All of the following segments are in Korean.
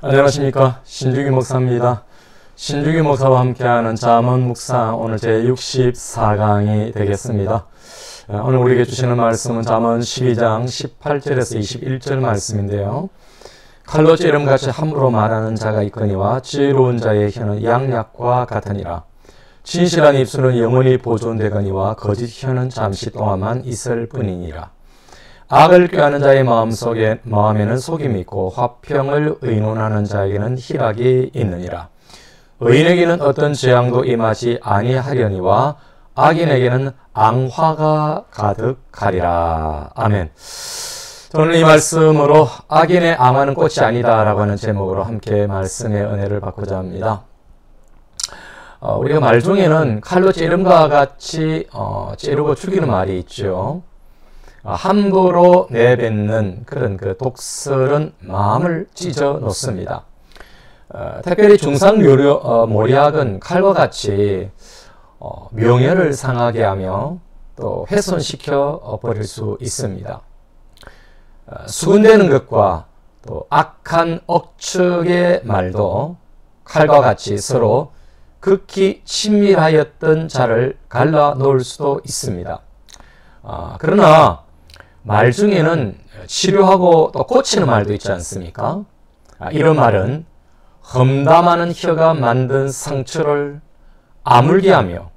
안녕하십니까. 신중기 목사입니다. 신중기 목사와 함께하는 잠언 묵상, 오늘 제 64강이 되겠습니다. 오늘 우리에게 주시는 말씀은 잠언 12장 18절에서 21절 말씀인데요. 칼로 찌름같이 함부로 말하는 자가 있거니와 지혜로운 자의 혀는 양약과 같으니라. 진실한 입술은 영원히 보존되거니와 거짓 혀는 잠시 동안만 있을 뿐이니라. 악을 꾀하는 자의 마음에는 속임이 있고 화평을 의논하는 자에게는 희락이 있느니라. 의인에게는 어떤 재앙도 임하지 아니하려니와 악인에게는 앙화가 가득하리라. 아멘. 오늘 이 말씀으로 악인의 앙화는 꽃이 아니다 라고 하는 제목으로 함께 말씀의 은혜를 받고자 합니다. 우리가 말 중에는 칼로 찌름과 같이 찌르고 죽이는 말이 있죠. 함부로 내뱉는 그런 독설은 마음을 찢어 놓습니다. 특별히 중상모략은 칼과 같이 명예를 상하게 하며 또 훼손시켜 버릴 수 있습니다. 수군대는 것과 또 악한 억측의 말도 칼과 같이 서로 극히 친밀하였던 자를 갈라 놓을 수도 있습니다. 그러나 말 중에는 치료하고 또 고치는 말도 있지 않습니까? 이런 말은 험담하는 혀가 만든 상처를 아물게 하며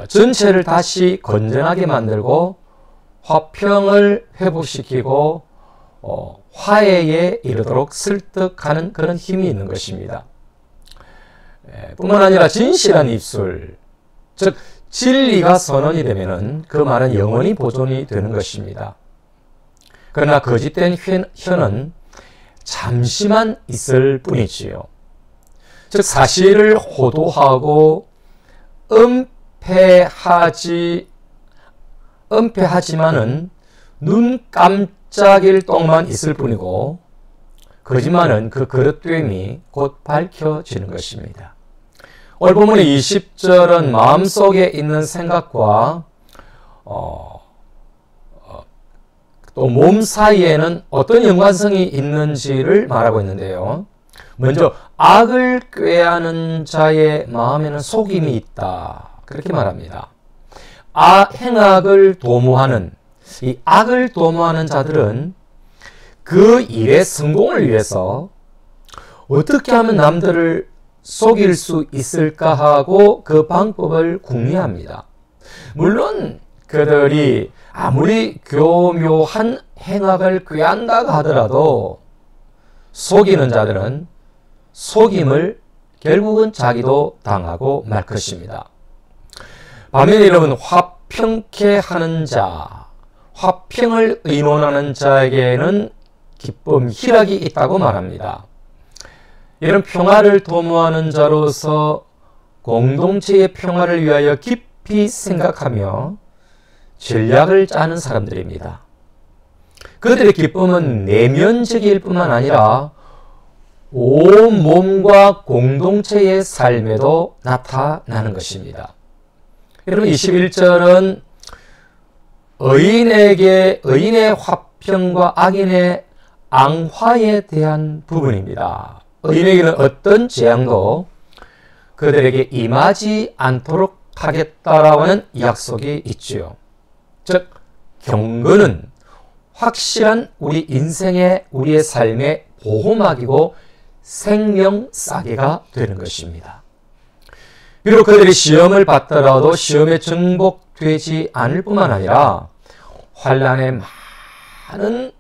전체를 다시 건전하게 만들고 화평을 회복시키고 화해에 이르도록 설득하는 그런 힘이 있는 것입니다. 뿐만 아니라 진실한 입술, 즉 진리가 선언이 되면은 그 말은 영원히 보존이 되는 것입니다. 그러나 거짓된 혀는 잠시만 있을 뿐이지요. 즉 사실을 호도하고 은폐하지만은 눈 깜짝일 동안 있을 뿐이고 거짓말은 그 그릇됨이 곧 밝혀지는 것입니다. 오늘 본문의 20절은 마음속에 있는 생각과 또 몸 사이에는 어떤 연관성이 있는지를 말하고 있는데요. 먼저 악을 꾀하는 자의 마음에는 속임이 있다, 그렇게 말합니다. 행악을 도모하는, 이 악을 도모하는 자들은 그 일의 성공을 위해서 어떻게 하면 남들을 속일 수 있을까 하고 그 방법을 궁리합니다. 물론 그들이 아무리 교묘한 행악을 꾀한다고 하더라도 속이는 자들은 속임을 결국은 자기도 당하고 말 것입니다. 반면에 여러분, 화평케 하는 자, 화평을 의논하는 자에게는 기쁨, 희락이 있다고 말합니다. 이런 평화를 도모하는 자로서 공동체의 평화를 위하여 깊이 생각하며 전략을 짜는 사람들입니다. 그들의 기쁨은 내면적일 뿐만 아니라 온 몸과 공동체의 삶에도 나타나는 것입니다. 여러분, 21절은 의인의 화평과 악인의 앙화에 대한 부분입니다. 의인에게는 어떤 재앙도 그들에게 임하지 않도록 하겠다라고 하는 약속이 있지요. 즉 경건은 확실한 우리 인생의, 우리의 삶의 보호막이고 생명싸개가 되는 것입니다. 비록 그들이 시험을 받더라도 시험에 정복되지 않을 뿐만 아니라 환난에 많은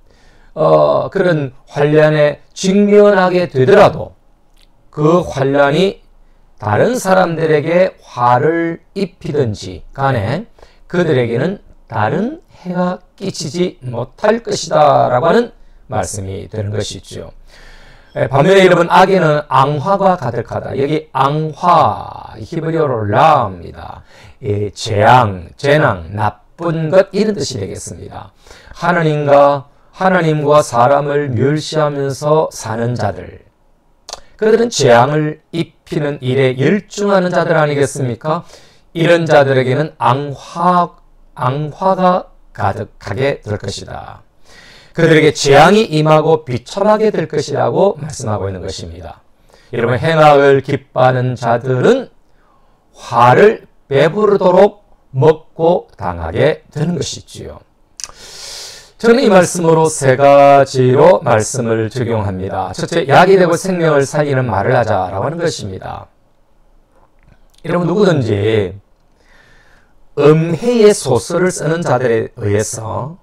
그런 환난에 직면하게 되더라도 그 환난이 다른 사람들에게 화를 입히든지 간에 그들에게는 다른 해가 끼치지 못할 것이다 라고 하는 말씀이 되는 것이죠. 반면에 여러분, 악에는 앙화가 가득하다. 여기 앙화, 히브리어로 라입니다. 재앙, 재난, 나쁜 것, 이런 뜻이 되겠습니다. 하나님과 사람을 멸시하면서 사는 자들, 그들은 재앙을 입히는 일에 열중하는 자들 아니겠습니까? 이런 자들에게는 앙화가 가득하게 될 것이다. 그들에게 재앙이 임하고 비참하게 될 것이라고 말씀하고 있는 것입니다. 여러분, 행악을 기뻐하는 자들은 화를 배부르도록 먹고 당하게 되는 것이지요. 저는 이 말씀으로 세 가지로 말씀을 적용합니다. 첫째, 약이 되고 생명을 살리는 말을 하자라고 하는 것입니다. 여러분, 누구든지 음해의 소설을 쓰는 자들에 의해서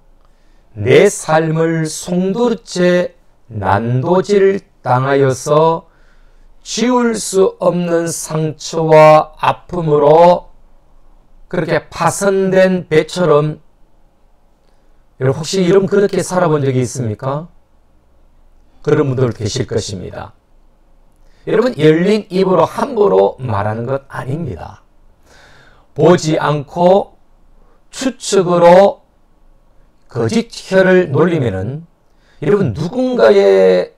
내 삶을 송두리째 난도질 당하여서 지울 수 없는 상처와 아픔으로 그렇게 파손된 배처럼, 여러분 혹시 이런 그렇게 살아본 적이 있습니까? 그런 분들 계실 것입니다. 여러분, 열린 입으로 함부로 말하는 것 아닙니다. 보지 않고 추측으로 거짓 혀를 놀리면은 여러분, 누군가의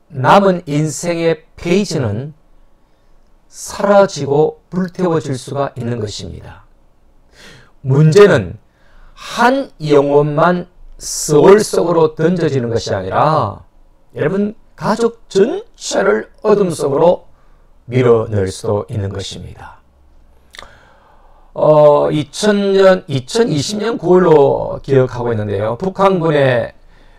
남은 인생의 페이지는 사라지고 불태워질 수가 있는 것입니다. 문제는 한 영혼만 서울 속으로 던져지는 것이 아니라 여러분, 가족 전체를 어둠 속으로 밀어넣을 수도 있는 것입니다. 2020년 9월로 기억하고 있는데요. 북한군에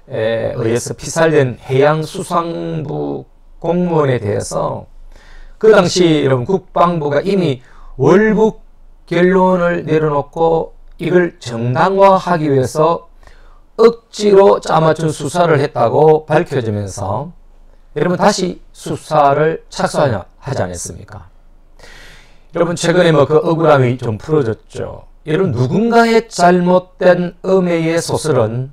의해서 피살된 해양수산부 공무원에 대해서 그 당시 여러분, 국방부가 이미 월북 결론을 내려놓고 이걸 정당화하기 위해서 억지로 짜맞춘 수사를 했다고 밝혀지면서 여러분, 다시 수사를 착수하지 않았습니까? 여러분, 최근에 그 억울함이 좀 풀어졌죠. 여러분, 누군가의 잘못된 음해의 소설은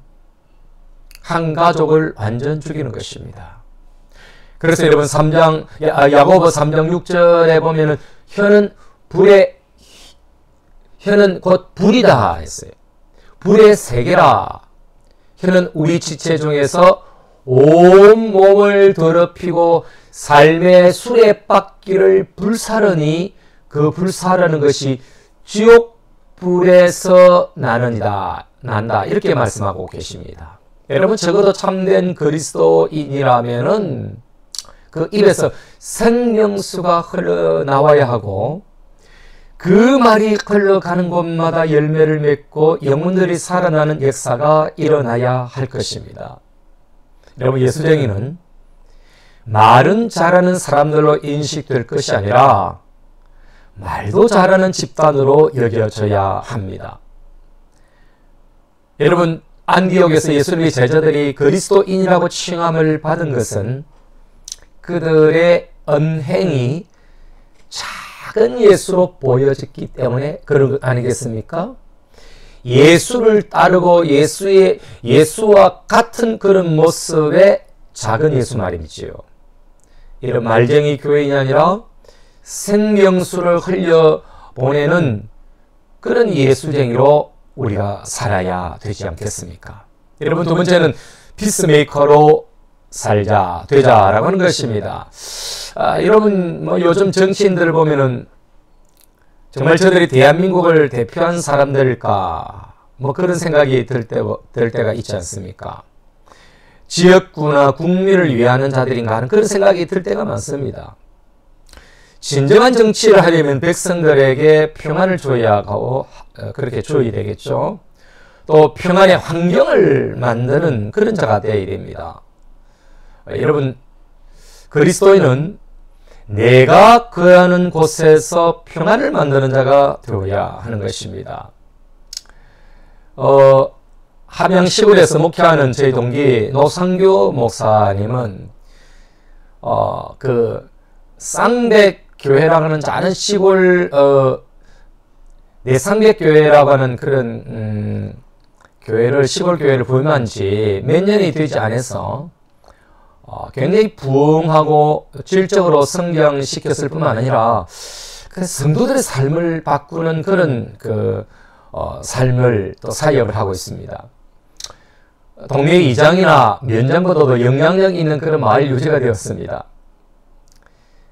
한 가족을 완전 죽이는 것입니다. 그래서 여러분, 야고보 3장 6절에 보면은 혀는 곧 불이다 했어요. 불의 세계라. 혀는 우리 지체 중에서 온 몸을 더럽히고 삶의 수레바퀴를 불사르니 그 불사르는 것이 지옥 불에서 난다. 이렇게 말씀하고 계십니다. 여러분, 적어도 참된 그리스도인이라면은 그 입에서 생명수가 흘러나와야 하고 그 말이 흘러가는 곳마다 열매를 맺고 영혼들이 살아나는 역사가 일어나야 할 것입니다. 여러분, 예수쟁이는 말은 잘하는 사람들로 인식될 것이 아니라 말도 잘하는 집단으로 여겨져야 합니다. 여러분, 안디옥에서 예수님의 제자들이 그리스도인이라고 칭함을 받은 것은 그들의 언행이 작은 예수로 보여졌기 때문에 그런 것 아니겠습니까? 예수를 따르고 예수와 같은 그런 모습의 작은 예수 말이지요. 이런 말쟁이 교인이 아니라 생명수를 흘려보내는 그런 예수쟁이로 우리가 살아야 되지 않겠습니까? 여러분, 두 번째는 피스메이커로 되자라고 하는 것입니다. 여러분, 요즘 정치인들을 보면은 정말 저들이 대한민국을 대표한 사람들일까? 그런 생각이 들 때가 있지 않습니까? 지역구나 국민을 위하는 자들인가 하는 그런 생각이 들 때가 많습니다. 진정한 정치를 하려면 백성들에게 평안을 줘야 하고 그렇게 줘야 되겠죠. 또 평안의 환경을 만드는 그런 자가 되어야 됩니다. 여러분, 그리스도인은 내가 거하는 곳에서 평안을 만드는 자가 되어야 하는 것입니다. 함양 시골에서 목회하는 저희 동기 노상교 목사님은 그 쌍백교회라고 하는 작은 시골 내상백교회라고 하는 그런 교회를, 시골 교회를 부임한 지 몇 년이 되지 않아서 굉장히 부흥하고 질적으로 성장시켰을 뿐만 아니라 그 성도들의 삶을 바꾸는 그런 삶을 또 사역을 하고 있습니다. 동네 이장이나 면장보다도 영향력 있는 그런 마을 유지가 되었습니다.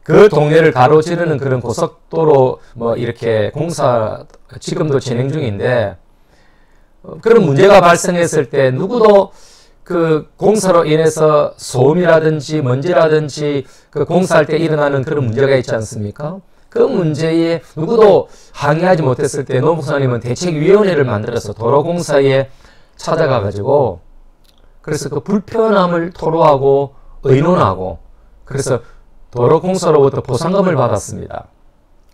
그 동네를 가로지르는 그런 고속도로 이렇게 공사 지금도 진행 중인데, 그런 문제가 발생했을 때 누구도 그 공사로 인해서 소음이라든지 먼지라든지 그 공사할 때 일어나는 그런 문제가 있지 않습니까? 그 문제에 누구도 항의하지 못했을 때 노 목사님은 대책위원회를 만들어서 도로공사에 찾아가가지고 그래서 그 불편함을 토로하고 의논하고 그래서 도로공사로부터 보상금을 받았습니다.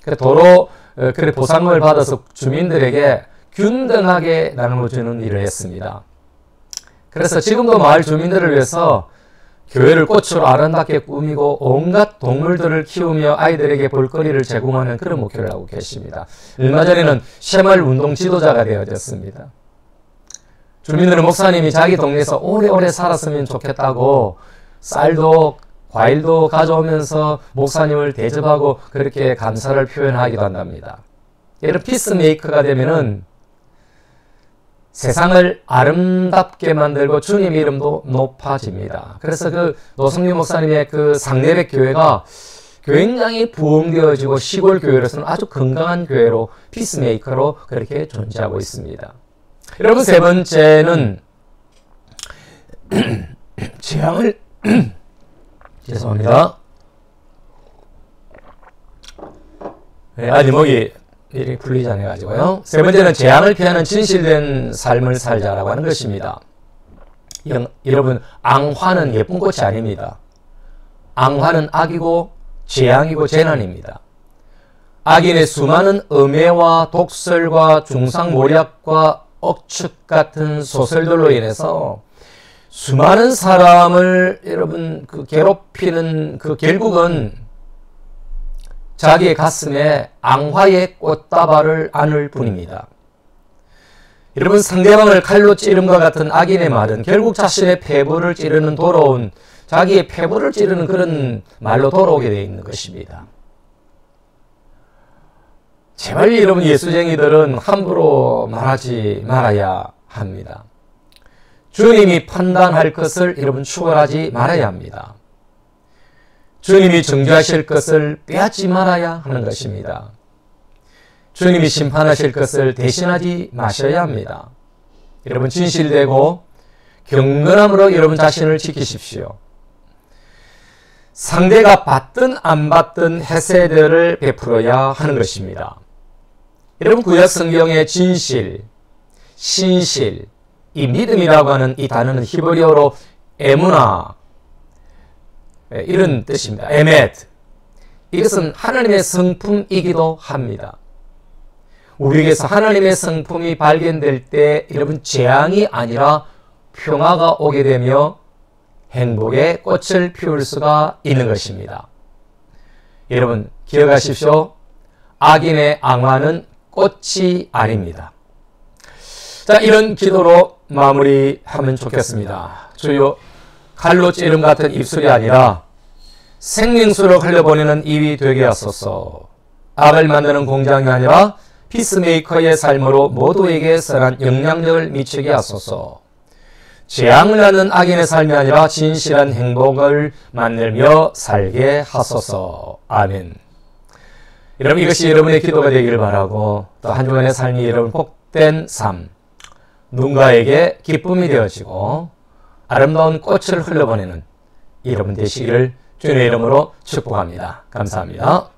그래 보상금을 받아서 주민들에게 균등하게 나눠주는 일을 했습니다. 그래서 지금도 마을 주민들을 위해서 교회를 꽃으로 아름답게 꾸미고 온갖 동물들을 키우며 아이들에게 볼거리를 제공하는 그런 목표를 하고 계십니다. 얼마 전에는 새마을 운동 지도자가 되어졌습니다. 주민들은 목사님이 자기 동네에서 오래오래 살았으면 좋겠다고 쌀도 과일도 가져오면서 목사님을 대접하고 그렇게 감사를 표현하기도 한답니다. 이런 피스메이커가 되면은 세상을 아름답게 만들고 주님 이름도 높아집니다. 그래서 그 노성규 목사님의 그 상내백 교회가 굉장히 부흥되어지고 시골 교회로서는 아주 건강한 교회로 피스메이커로 그렇게 존재하고 있습니다. 여러분 세 번째는 재앙을 죄송합니다. 아직 목이 이렇게 풀리지 않아가지고요. 세 번째는 재앙을 피하는 진실된 삶을 살자라고 하는 것입니다. 여러분 앙화는 예쁜 꽃이 아닙니다. 앙화는 악이고 재앙이고 재난입니다. 악인의 수많은 음해와 독설과 중상모략과 억측 같은 소설들로 인해서 수많은 사람을 여러분 괴롭히는 그 결국은 자기의 가슴에 앙화의 꽃다발을 안을 뿐입니다. 여러분 상대방을 칼로 찌름과 같은 악인의 말은 결국 자신의 폐부를 찌르는 더러운 자기의 폐부를 찌르는 그런 말로 돌아오게 되어 있는 것입니다. 제발 여러분 예수쟁이들은 함부로 말하지 말아야 합니다. 주님이 판단할 것을 여러분 추월하지 말아야 합니다. 주님이 정죄하실 것을 빼앗지 말아야 하는 것입니다. 주님이 심판하실 것을 대신하지 마셔야 합니다. 여러분 진실되고 경건함으로 여러분 자신을 지키십시오. 상대가 받든 안 받든 해세들을 베풀어야 하는 것입니다. 여러분 구약 성경의 진실, 신실, 이 믿음이라고 하는 이 단어는 히브리어로 에무나 이런 뜻입니다. 에멧. 이것은 하나님의 성품이기도 합니다. 우리에게서 하나님의 성품이 발견될 때 여러분 재앙이 아니라 평화가 오게 되며 행복의 꽃을 피울 수가 있는 것입니다. 여러분 기억하십시오. 악인의 앙화는 꽃이 아닙니다. 자, 이런 기도로 마무리하면 좋겠습니다. 주여 칼로 찌름 같은 입술이 아니라 생명수로 흘려보내는 입이 되게 하소서. 악을 만드는 공장이 아니라 피스메이커의 삶으로 모두에게 선한 영향력을 미치게 하소서. 재앙을 하는 악인의 삶이 아니라 진실한 행복을 만들며 살게 하소서. 아멘. 여러분 이것이 여러분의 기도가 되기를 바라고 또 한 주간의 삶이 여러분 복된 삶, 누군가에게 기쁨이 되어지고 아름다운 꽃을 흘려보내는 여러분 되시기를 주님의 이름으로 축복합니다. 감사합니다.